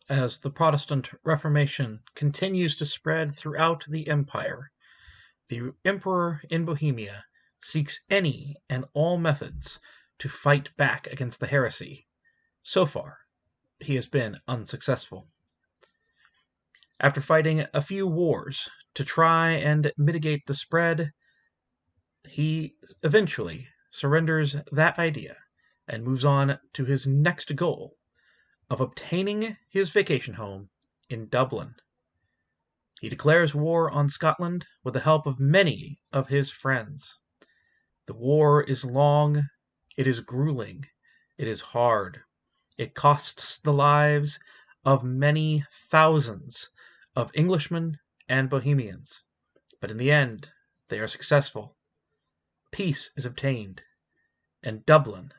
As the Protestant Reformation continues to spread throughout the empire, the emperor in Bohemia seeks any and all methods to fight back against the heresy. So far, he has been unsuccessful. After fighting a few wars to try and mitigate the spread, he eventually surrenders that idea and moves on to his next goal of obtaining his vacation home in Dublin. He declares war on Scotland with the help of many of his friends. The war is long, it is grueling, it is hard. It costs the lives of many thousands of Englishmen and Bohemians, but in the end they are successful. Peace is obtained, and Dublin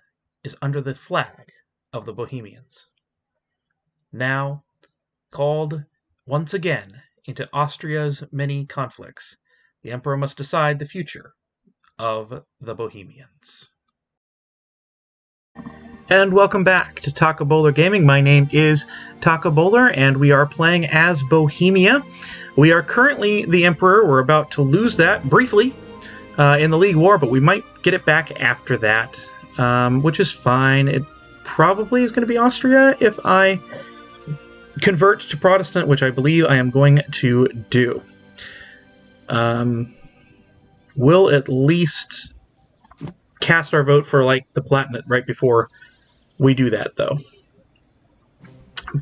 is under the flag of the Bohemians. Now, called once again into Austria's many conflicts, the emperor must decide the future of the Bohemians. And welcome back to Taco Bowler Gaming. My name is Taco Bowler, and we are playing as Bohemia. We are currently the emperor. We're about to lose that briefly in the League War, but we might get it back after that, which is fine. It probably is going to be Austria if I convert to Protestant, which I believe I am going to do. We'll at least cast our vote for like the Palatinate right before we do that, though.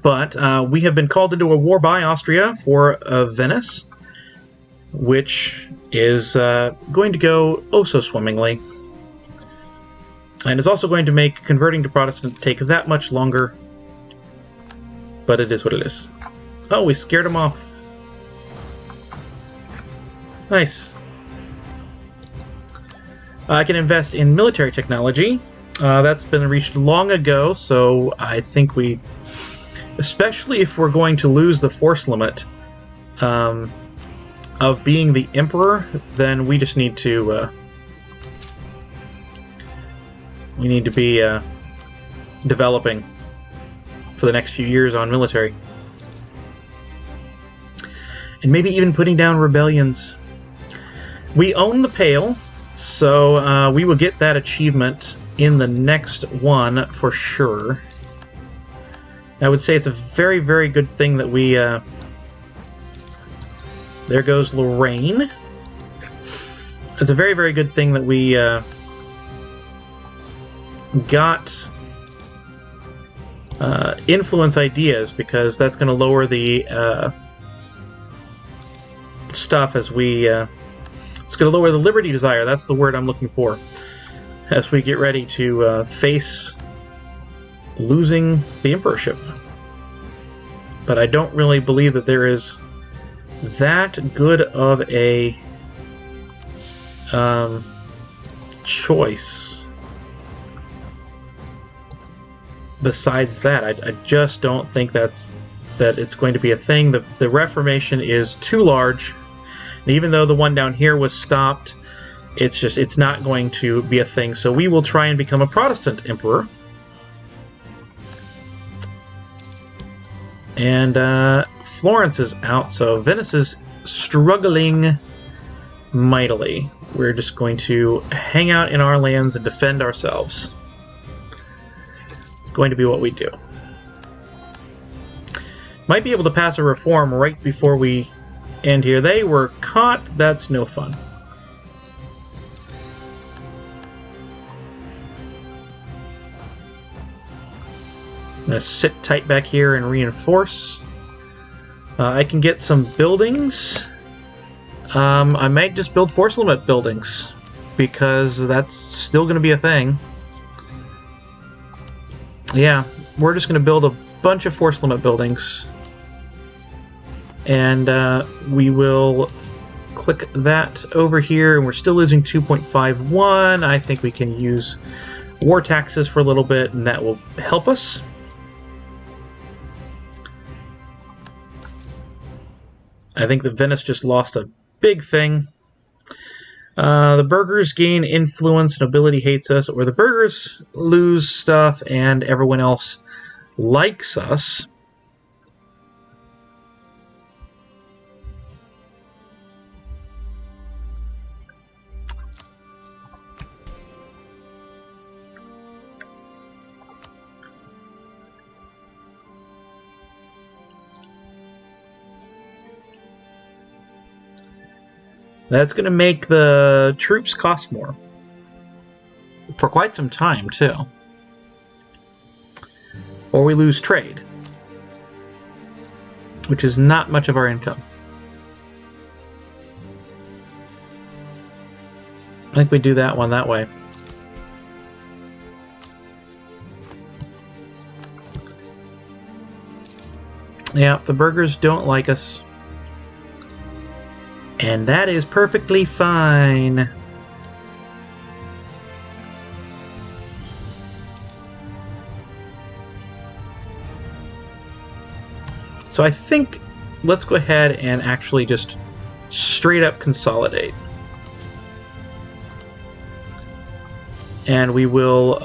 But we have been called into a war by Austria for Venice, which is going to go oh so swimmingly, and is also going to make converting to Protestant take that much longer. But it is what it is. Oh, we scared him off. Nice. I can invest in military technology. That's been reached long ago, so I think we, especially if we're going to lose the force limit of being the emperor, then we just need to be developing for the next few years on military. And maybe even putting down rebellions. We own the Pale, so we will get that achievement in the next one for sure. I would say it's a very, very good thing that we... there goes Lorraine. It's a very, very good thing that we got influence ideas, because that's going to lower the stuff as we... it's going to lower the liberty desire, that's the word I'm looking for, as we get ready to face losing the emperorship. But I don't really believe that there is that good of a choice. Besides that, I just don't think that it's going to be a thing. The Reformation is too large, and even though the one down here was stopped, it's not going to be a thing. So we will try and become a Protestant emperor. And Florence is out, so Venice is struggling mightily. We're just going to hang out in our lands and defend ourselves. It's going to be what we do. Might be able to pass a reform right before we end here. They were caught. That's no fun. I'm going to sit tight back here and reinforce. I can get some buildings. I might just build force limit buildings, because that's still going to be a thing. Yeah, we're just going to build a bunch of force limit buildings. And we will click that over here, and we're still losing 2.51. I think we can use war taxes for a little bit, and that will help us. I think that Venice just lost a big thing. The burghers gain influence, nobility hates us, or the burghers lose stuff and everyone else likes us. That's going to make the troops cost more. For quite some time, too. Or we lose trade. Which is not much of our income. I think we do that one that way. Yeah, the burgers don't like us. And that is perfectly fine. So I think let's go ahead and actually just straight up consolidate. And we will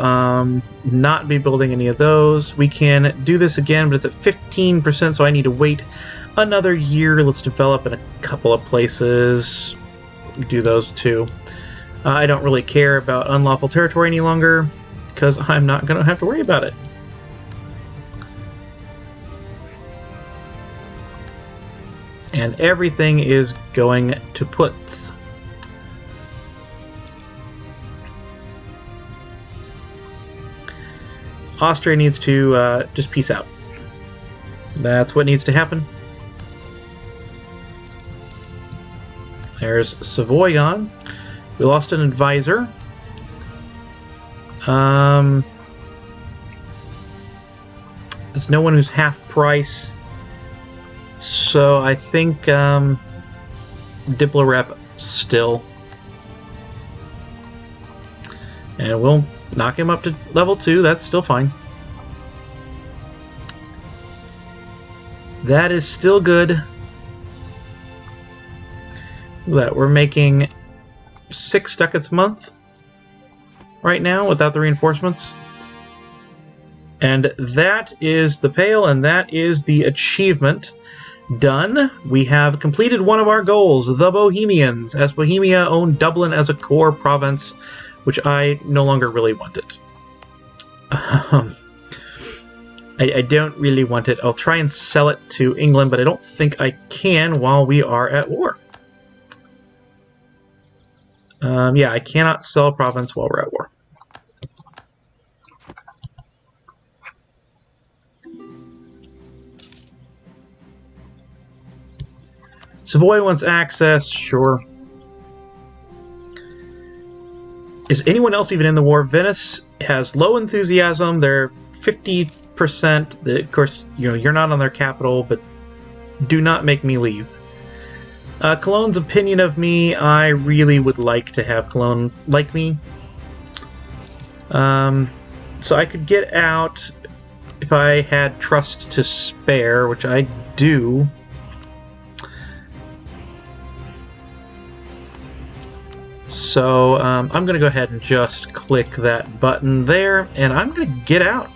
not be building any of those. We can do this again, but it's at 15%, so I need to wait another year. Let's develop in a couple of places. Do those too. I don't really care about unlawful territory any longer, because I'm not going to have to worry about it. And everything is going to puts. Austria needs to just peace out. That's what needs to happen. There's Savoy gone. We lost an advisor. There's no one who's half price. So I think Diplo-Rep still. And we'll knock him up to level 2. That's still fine. That is still good. Look at that. We're making 6 ducats a month right now without the reinforcements. And that is the pale, and that is the achievement. Done. We have completed one of our goals, the Bohemians, as Bohemia owned Dublin as a core province, which I no longer really wanted. I don't really want it. I'll try and sell it to England, but I don't think I can while we are at war. Yeah, I cannot sell a province while we're at war. Savoy wants access, sure. Is anyone else even in the war? Venice has low enthusiasm. They're 50%. Of course, you're not on their capital, but do not make me leave. Cologne's opinion of me, I really would like to have Cologne like me. So I could get out if I had trust to spare, which I do. So I'm going to go ahead and just click that button there, and I'm going to get out.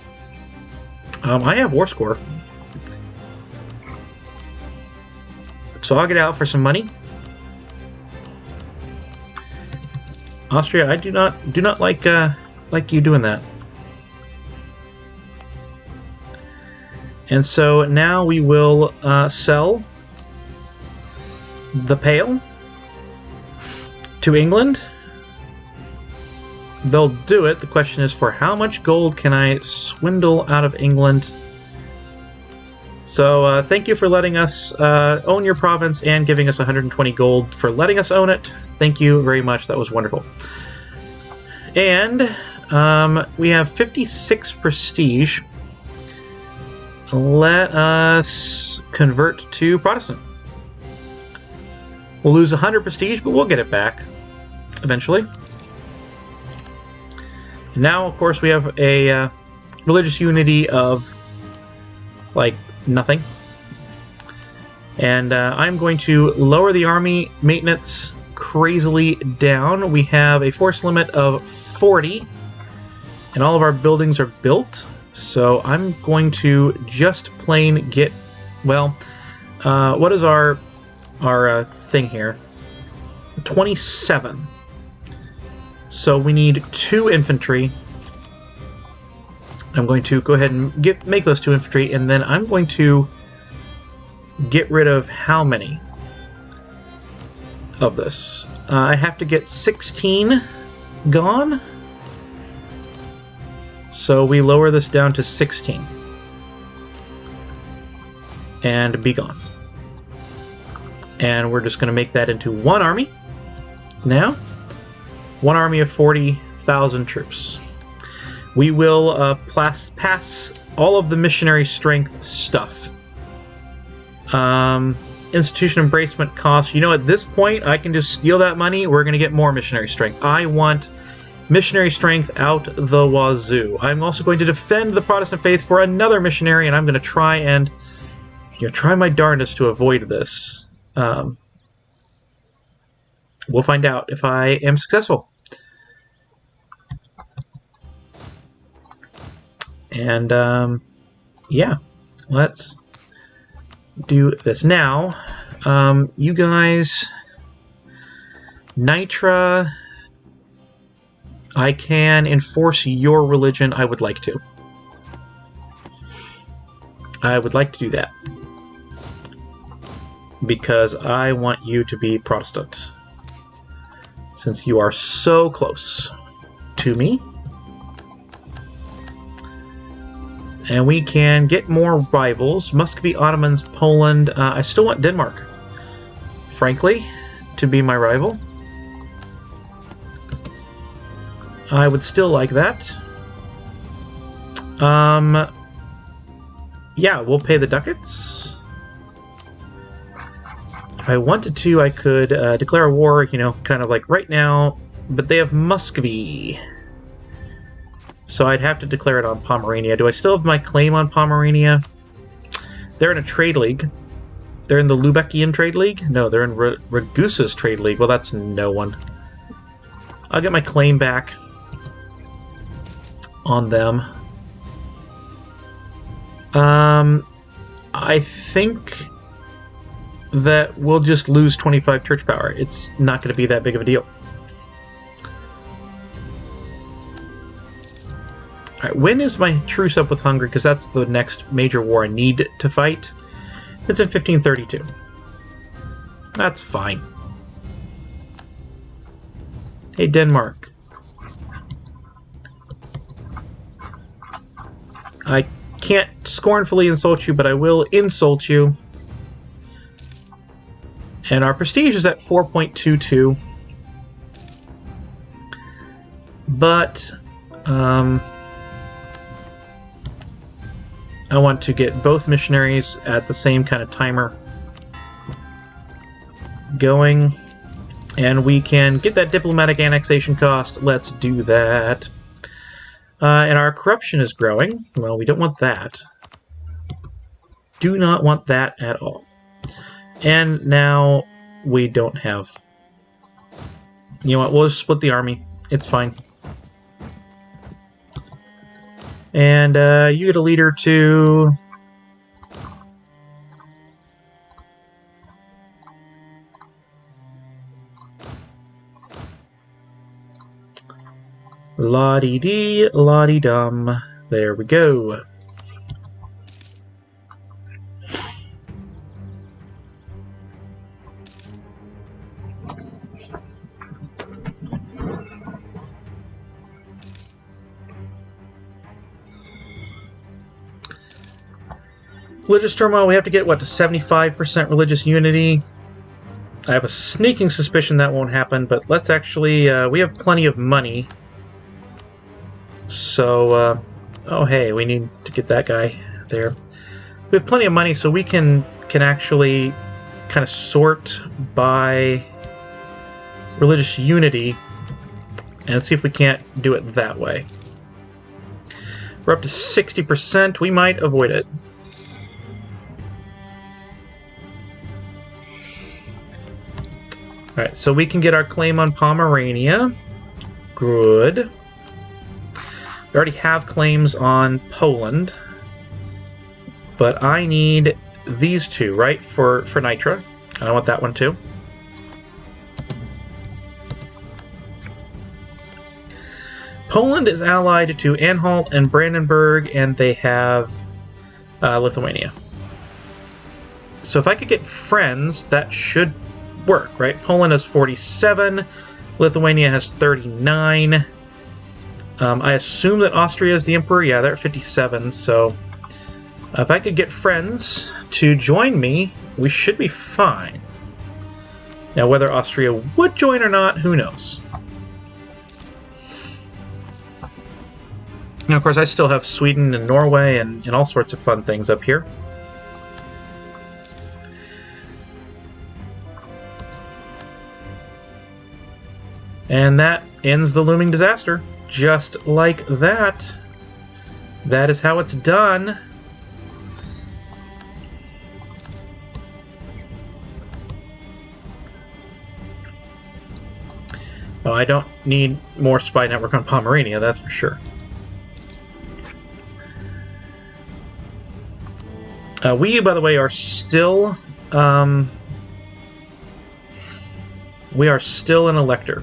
I have war score. So I'll get out for some money. Austria, I do not like you doing that. And so now we will sell the Pale to England. They'll do it. The question is, for how much gold can I swindle out of England? So thank you for letting us own your province and giving us 120 gold for letting us own it. Thank you very much. That was wonderful. And we have 56 prestige. Let us convert to Protestant. We'll lose 100 prestige, but we'll get it back eventually. Now, of course, we have a religious unity of, like, nothing. And I'm going to lower the army maintenance crazily down. We have a force limit of 40, and all of our buildings are built. So I'm going to just plain get, well, what is our thing here? 27. So we need 2 infantry. I'm going to go ahead and make those 2 infantry, and then I'm going to get rid of how many? of this. I have to get 16 gone. So we lower this down to 16. And be gone. And we're just going to make that into one army. Now, one army of 40,000 troops. We will pass all of the missionary strength stuff. Institution embracement costs. You know, at this point, I can just steal that money. We're going to get more missionary strength. I want missionary strength out the wazoo. I'm also going to defend the Protestant faith for another missionary, and I'm going to try and try my darndest to avoid this. We'll find out if I am successful. And yeah, let's do this now. You guys, Nitra, I can enforce your religion. I would like to. I would like to do that. Because I want you to be Protestant. Since you are so close to me. And we can get more rivals. Muscovy, Ottomans, Poland. I still want Denmark, frankly, to be my rival. I would still like that. Yeah, we'll pay the ducats. If I wanted to, I could declare a war, you know, kind of like right now, but they have Muscovy. So I'd have to declare it on Pomerania. Do I still have my claim on Pomerania? They're in a trade league. They're in the Lubeckian trade league? No, they're in Ragusa's trade league. Well, that's no one. I'll get my claim back on them. I think that we'll just lose 25 church power. It's not going to be that big of a deal. Alright, when is my truce up with Hungary? Because that's the next major war I need to fight. It's in 1532. That's fine. Hey, Denmark. I can't scornfully insult you, but I will insult you. And our prestige is at 4.22. But, I want to get both missionaries at the same kind of timer going. And we can get that diplomatic annexation cost. Let's do that. And our corruption is growing. Well, we don't want that. Do not want that at all. And now we don't have... You know what? We'll just split the army. It's fine. And you get a leader to... La-dee-dee, la-dee-dum. There we go. Religious turmoil, we have to get, what, to 75% religious unity? I have a sneaking suspicion that won't happen, but let's actually, we have plenty of money. So, oh hey, we need to get that guy there. We have plenty of money, so we can actually kind of sort by religious unity and see if we can't do it that way. We're up to 60%, we might avoid it. Alright, so we can get our claim on Pomerania. Good. We already have claims on Poland. But I need these two, right? For Nitra. And I want that one too. Poland is allied to Anhalt and Brandenburg, and they have Lithuania. So if I could get friends, that should work, right? Poland has 47, Lithuania has 39. I assume that Austria is the emperor. Yeah, they're at 57, so if I could get friends to join me, we should be fine. Now, whether Austria would join or not, who knows? Now, of course, I still have Sweden and Norway and all sorts of fun things up here. And that ends the looming disaster. Just like that. That is how it's done. Oh, I don't need more spy network on Pomerania, that's for sure. We, by the way, are still we are still an elector.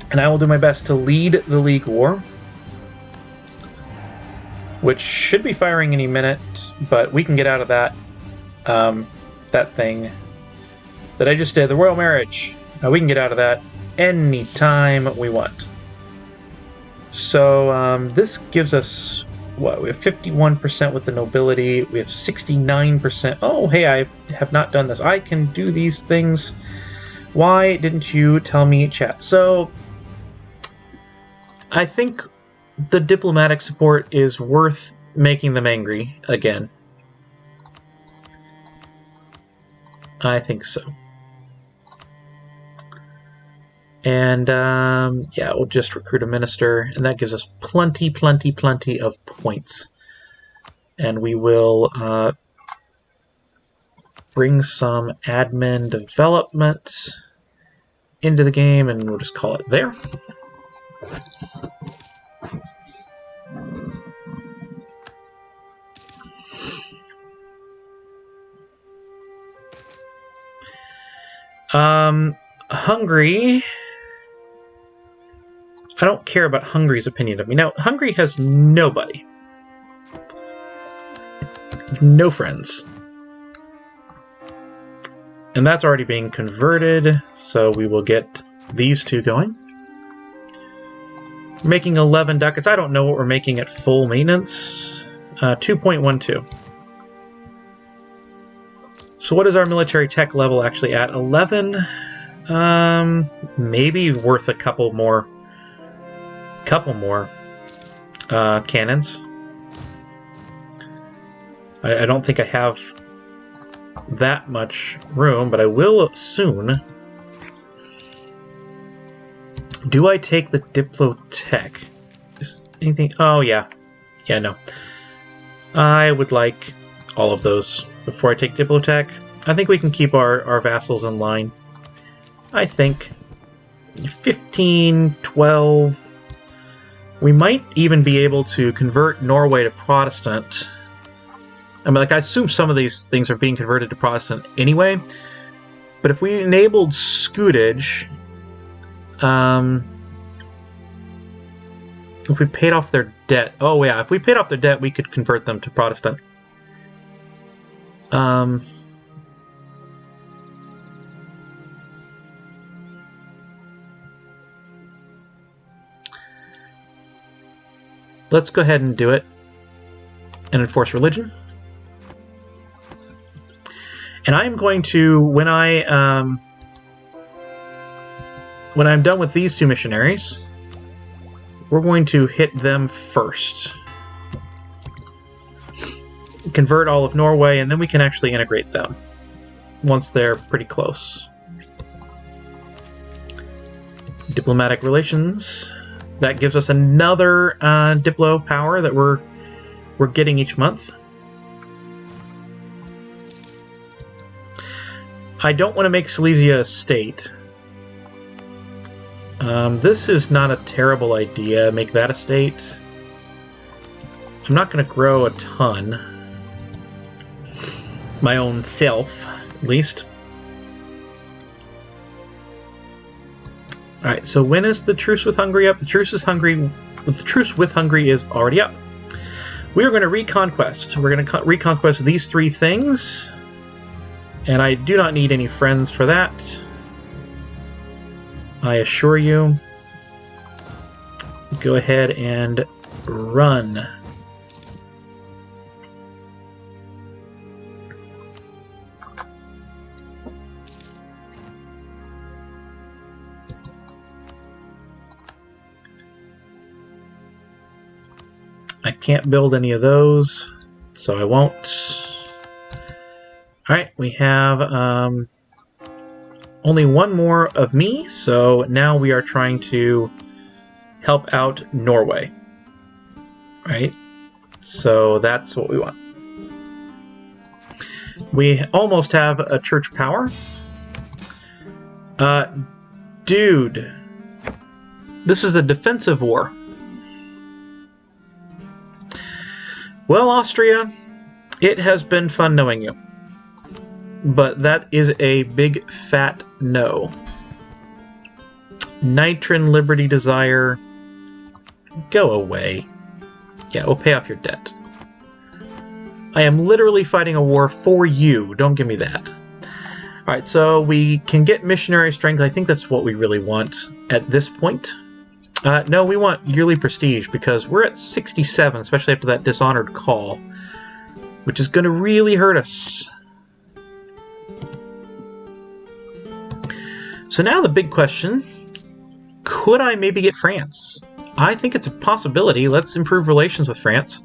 And I will do my best to lead the League War, which should be firing any minute, but we can get out of that that thing that I just did, the royal marriage. We can get out of that anytime we want. So this gives us, what, we have 51% with the nobility, we have 69%. Oh, hey, I have not done this. I can do these things. Why didn't you tell me, chat? So I think the diplomatic support is worth making them angry again. I think so. And yeah, we'll just recruit a minister, and that gives us plenty of points. And we will bring some admin development into the game, and we'll just call it there. Hungary, I don't care about Hungary's opinion of me. Now, Hungary has nobody. No friends. And that's already being converted, so we will get these two going. We're making 11 ducats. I don't know what we're making at full maintenance. 2.12. So what is our military tech level actually at? 11? Maybe worth a couple more cannons. I don't think I have that much room, but I will soon. Do I take the Diplotech? Is anything? Oh, yeah. Yeah, no. I would like all of those before I take Diplotech. I think we can keep our vassals in line. I think 15, 12. We might even be able to convert Norway to Protestant. I mean, like, I assume some of these things are being converted to Protestant anyway. But if we enabled scutage, if we paid off their debt, oh yeah, if we paid off their debt, we could convert them to Protestant. Let's go ahead and do it and enforce religion. And I'm going to, when I'm done with these two missionaries, we're going to hit them first. Convert all of Norway, and then we can actually integrate them once they're pretty close. Diplomatic relations. That gives us another Diplo power that we're getting each month. I don't want to make Silesia a state. This is not a terrible idea. Make that a state. I'm not going to grow a ton. My own self, at least. Alright, so when is the truce with Hungary up? The truce with Hungary is already up. We are going to reconquest. We're going to reconquest these 3 things. And I do not need any friends for that. I assure you. Go ahead and run. I can't build any of those, so I won't. Alright, we have only 1 more of me, so now we are trying to help out Norway. Right? So that's what we want. We almost have a church power. Dude, this is a defensive war. Well, Austria, it has been fun knowing you. But that is a big fat no. Nitrin Liberty Desire, go away. Yeah, we'll pay off your debt. I am literally fighting a war for you. Don't give me that. Alright, so we can get missionary strength. I think that's what we really want at this point. No, we want yearly prestige because we're at 67, especially after that dishonored call, which is going to really hurt us. So now the big question, could I maybe get France? I think it's a possibility. Let's improve relations with France.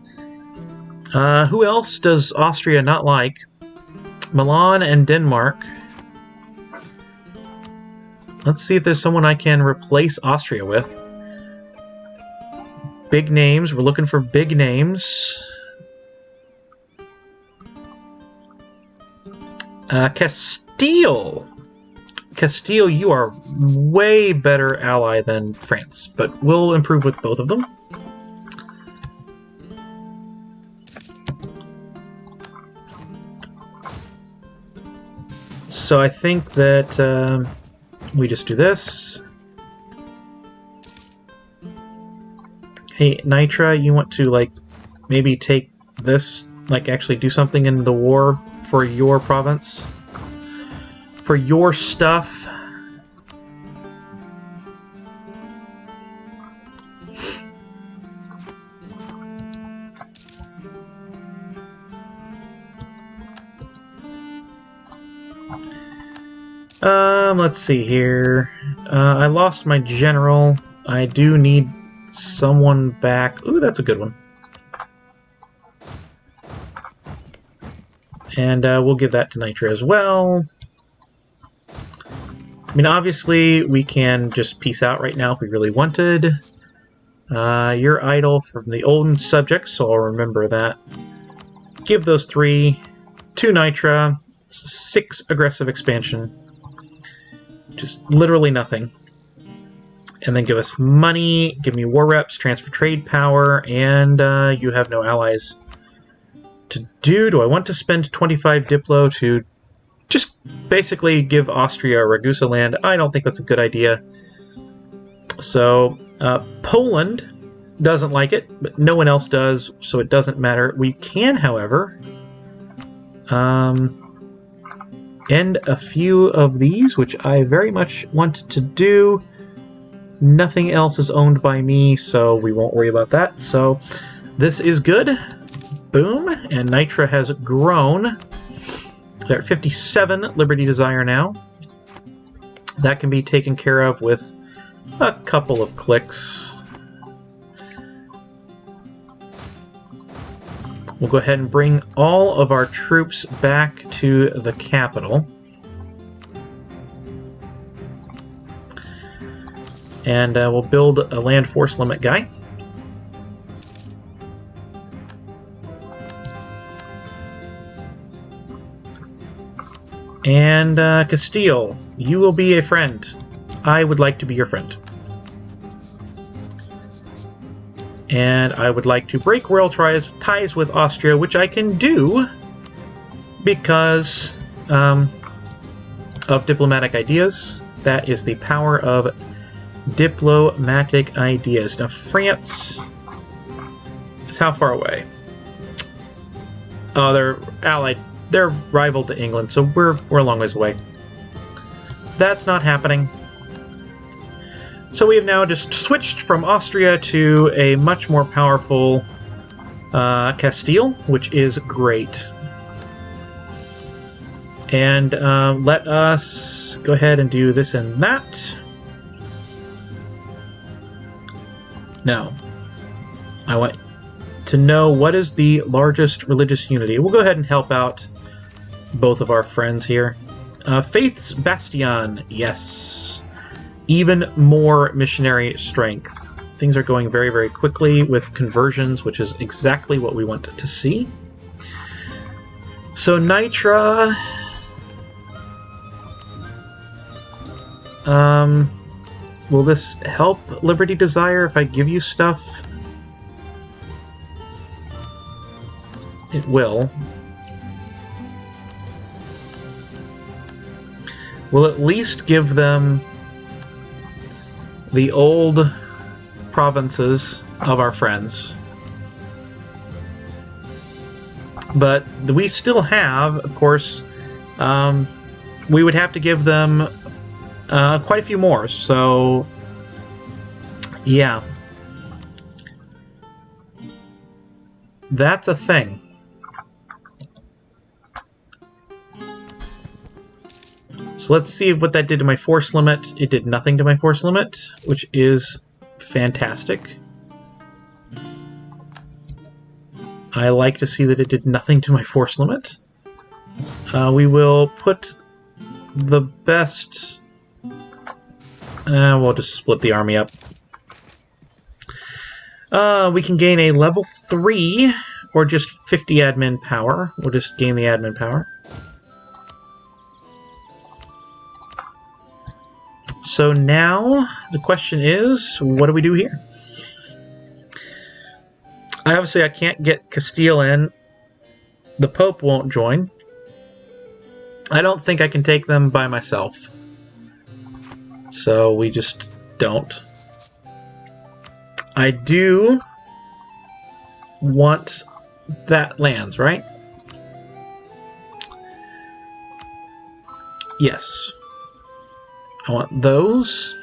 Who else does Austria not like? Milan and Denmark. Let's see if there's someone I can replace Austria with. Big names. We're looking for big names. Castile. Castile, you are way better ally than France, but we'll improve with both of them. So I think that we just do this. Hey, Nitra, you want to, like, maybe take this, like, actually do something in the war for your province? For your stuff? Let's see here. I lost my general. I do need someone back. Ooh, that's a good one. And we'll give that to Nitra as well. I mean, obviously, we can just peace out right now if we really wanted. You're idle from the old subjects, so I'll remember that. Give those 3 to Nitra. 6 aggressive expansion. Just literally nothing. And then give us money, give me war reps, transfer trade power, and you have no allies to do. Do I want to spend 25 Diplo to just basically give Austria Ragusa land? I don't think that's a good idea. So Poland doesn't like it, but no one else does, so it doesn't matter. We can, however, end a few of these, which I very much want to do. Nothing else is owned by me, so we won't worry about that. So this is good. Boom. And Nitra has grown. They're at 57 Liberty Desire now. That can be taken care of with a couple of clicks. We'll go ahead and bring all of our troops back to the capital. And we'll build a land force limit guy. And Castile, you will be a friend. I would like to be your friend. And I would like to break royal ties with Austria, which I can do because of diplomatic ideas. That is the power of diplomatic ideas. Now, France is how far away? Oh, they're allied. They're rival to England, so we're a long ways away. That's not happening. So we have now just switched from Austria to a much more powerful Castile, which is great. And let us go ahead and do this and that. Now, I want to know what is the largest religious unity. We'll go ahead and help out both of our friends here. Faith's Bastion, yes. Even more missionary strength. Things are going very, very quickly with conversions, which is exactly what we want to see. So Nitra... will this help Liberty Desire if I give you stuff? It will. We'll at least give them the old provinces of our friends. But we still have, of course, we would have to give them quite a few more, so yeah. That's a thing. So let's see what that did to my force limit. It did nothing to my force limit, which is fantastic. I like to see that it did nothing to my force limit. We will put the best... we'll just split the army up. We can gain a level 3, or just 50 admin power. We'll just gain the admin power. So now, the question is, what do we do here? Obviously, I can't get Castile in. The Pope won't join. I don't think I can take them by myself. So we just don't. I do want that lands, right? Yes. I want those.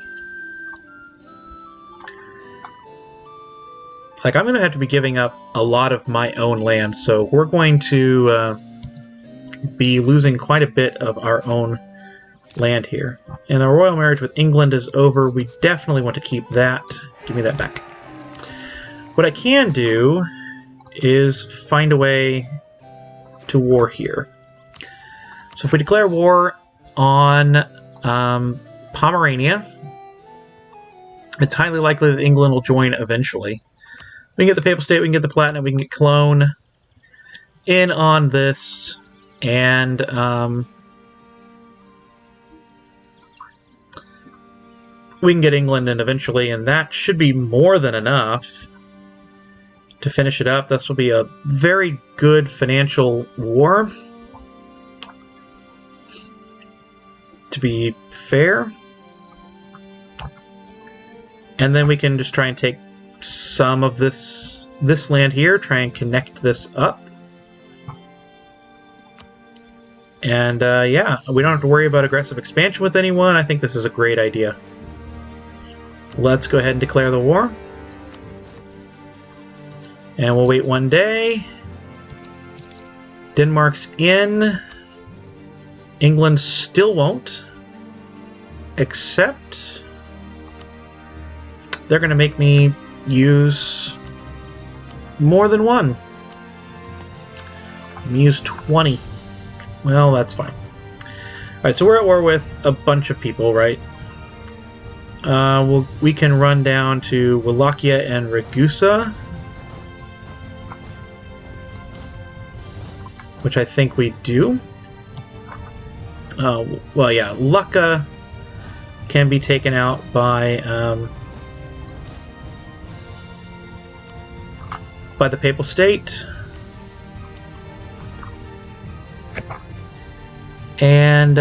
Like, I'm going to have to be giving up a lot of my own land, so we're going to be losing quite a bit of our own land here. And the royal marriage with England is over. We definitely want to keep that. Give me that back. What I can do is find a way to war here. So if we declare war on Pomerania, it's highly likely that England will join eventually. We can get the Papal State, we can get the Platinum, we can get Cologne in on this, and we can get England in eventually, and that should be more than enough to finish it up. This will be a very good financial war, to be fair. And then we can just try and take some of this land here, try and connect this up. And yeah, we don't have to worry about aggressive expansion with anyone. I think this is a great idea. Let's go ahead and declare the war. And we'll wait one day. Denmark's in. England still won't. Except they're going to make me use more than one. I'm gonna use 20. Well, that's fine. Alright, so we're at war with a bunch of people, right? We can run down to Wallachia and Ragusa, which I think we do. Well, yeah, Lucca can be taken out by the Papal State. And,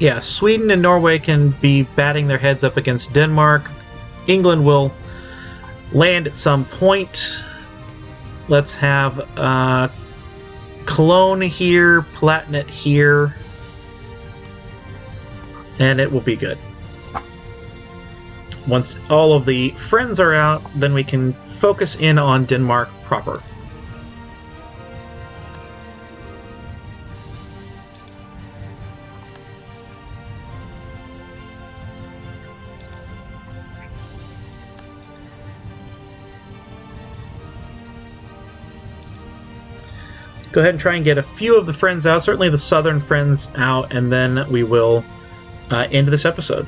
yeah, Sweden and Norway can be batting their heads up against Denmark. England will land at some point. let's have Cologne here, Palatinate here, and it will be good. Once all of the friends are out, then we can focus in on Denmark proper. Go ahead and try and get a few of the friends out, certainly the southern friends out, and then we will end this episode.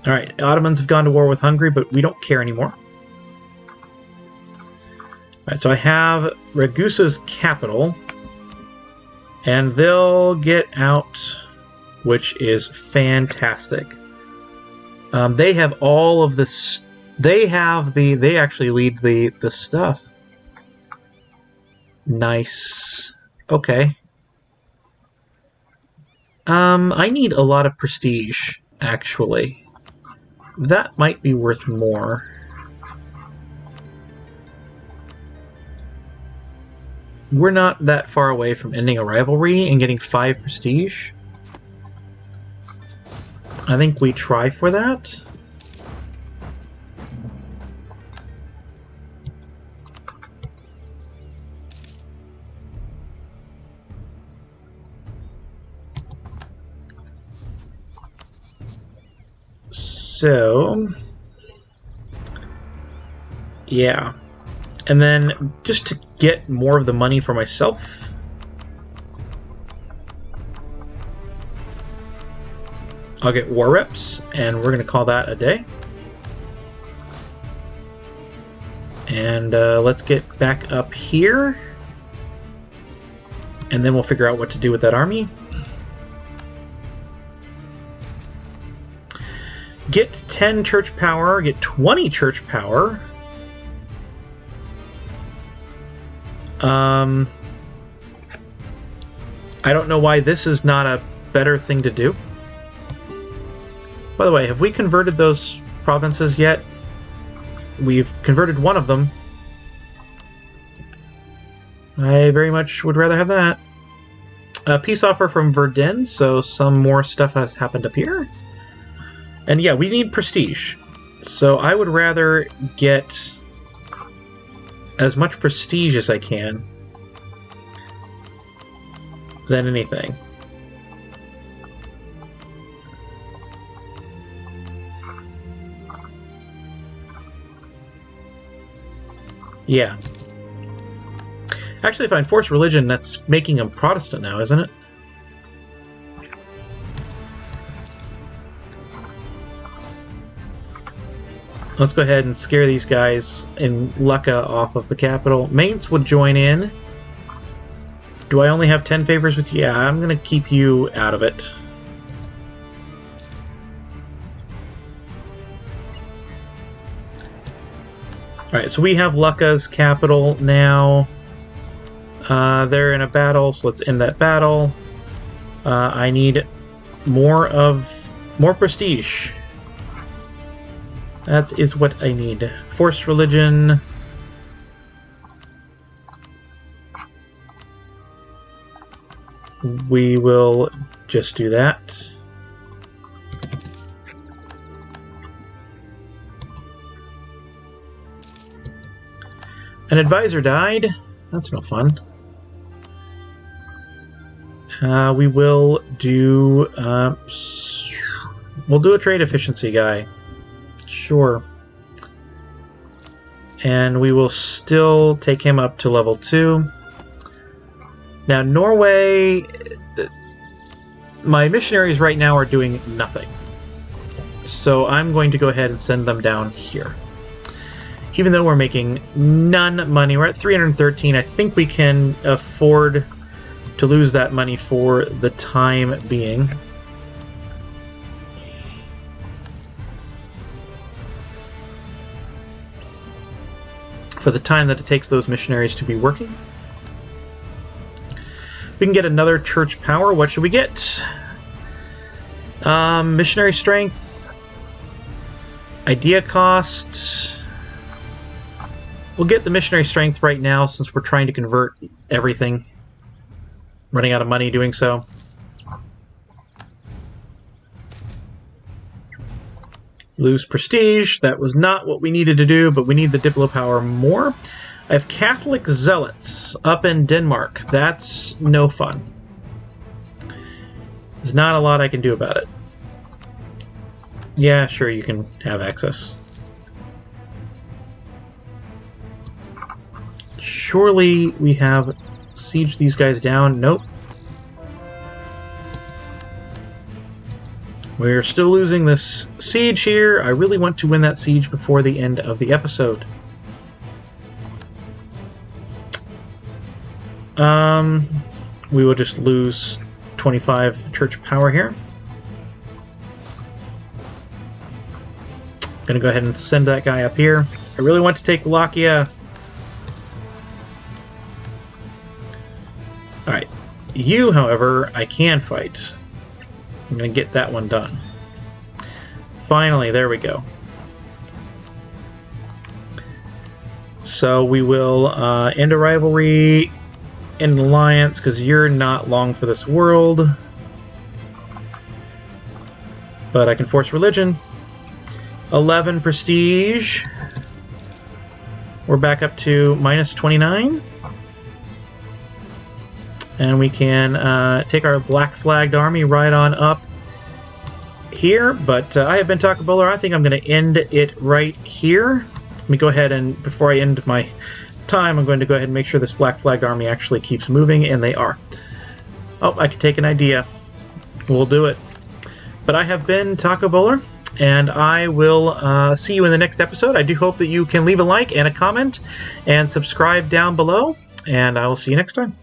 Alright, Ottomans have gone to war with Hungary, but we don't care anymore. Alright, so I have Ragusa's capital. And they'll get out, which is fantastic. They have all of this. They actually lead the stuff. Nice. Okay. I need a lot of prestige, actually. That might be worth more. We're not that far away from ending a rivalry and getting 5 prestige. I think we try for that. So, yeah. And then, just to get more of the money for myself, I'll get war reps, and we're going to call that a day. And let's get back up here, and then we'll figure out what to do with that army. Get 10 church power, get 20 church power. I don't know why this is not a better thing to do. By the way, have we converted those provinces yet? We've converted one of them. I very much would rather have that. A peace offer from Verdun, so some more stuff has happened up here. And yeah, we need prestige. So I would rather get as much prestige as I can than anything. Yeah. Actually, if I enforce religion, that's making them Protestant now, isn't it? Let's go ahead and scare these guys in Lucca off of the capital. Mainz would join in. Do I only have 10 favors with you? Yeah, I'm going to keep you out of it. Alright, so we have Lucca's capital now. They're in a battle, so let's end that battle. I need more prestige. That is what I need. Forced religion. We will just do that. An advisor died. That's no fun. We will do... we'll do a trade efficiency guy. Sure. And we will still take him up to level 2. Now, Norway... My missionaries right now are doing nothing. So I'm going to go ahead and send them down here. Even though we're making none money, we're at 313. I think we can afford to lose that money for the time being. For the time that it takes those missionaries to be working. We can get another church power. What should we get? Missionary strength. Idea cost. We'll get the missionary strength right now since we're trying to convert everything. Running out of money doing so. Lose prestige. That was not what we needed to do, but we need the Diplo power more. I have Catholic zealots up in Denmark. That's no fun. There's not a lot I can do about it. Yeah, sure, you can have access. Surely we have sieged these guys down. Nope. We're still losing this siege here. I really want to win that siege before the end of the episode. We will just lose 25 church power here. Gonna go ahead and send that guy up here. I really want to take Wallachia. Alright. You, however, I can fight. I'm gonna get that one done. Finally, there we go. So we will end a rivalry, end an alliance, because you're not long for this world. But I can force religion. 11 prestige. We're back up to minus 29. And we can take our black flagged army right on up here. But I have been Thic Borders. I think I'm going to end it right here. Let me go ahead and, before I end my time, I'm going to go ahead and make sure this black flagged army actually keeps moving, and they are. Oh, I can take an idea. We'll do it. But I have been Thic Borders, and I will see you in the next episode. I do hope that you can leave a like and a comment and subscribe down below, and I will see you next time.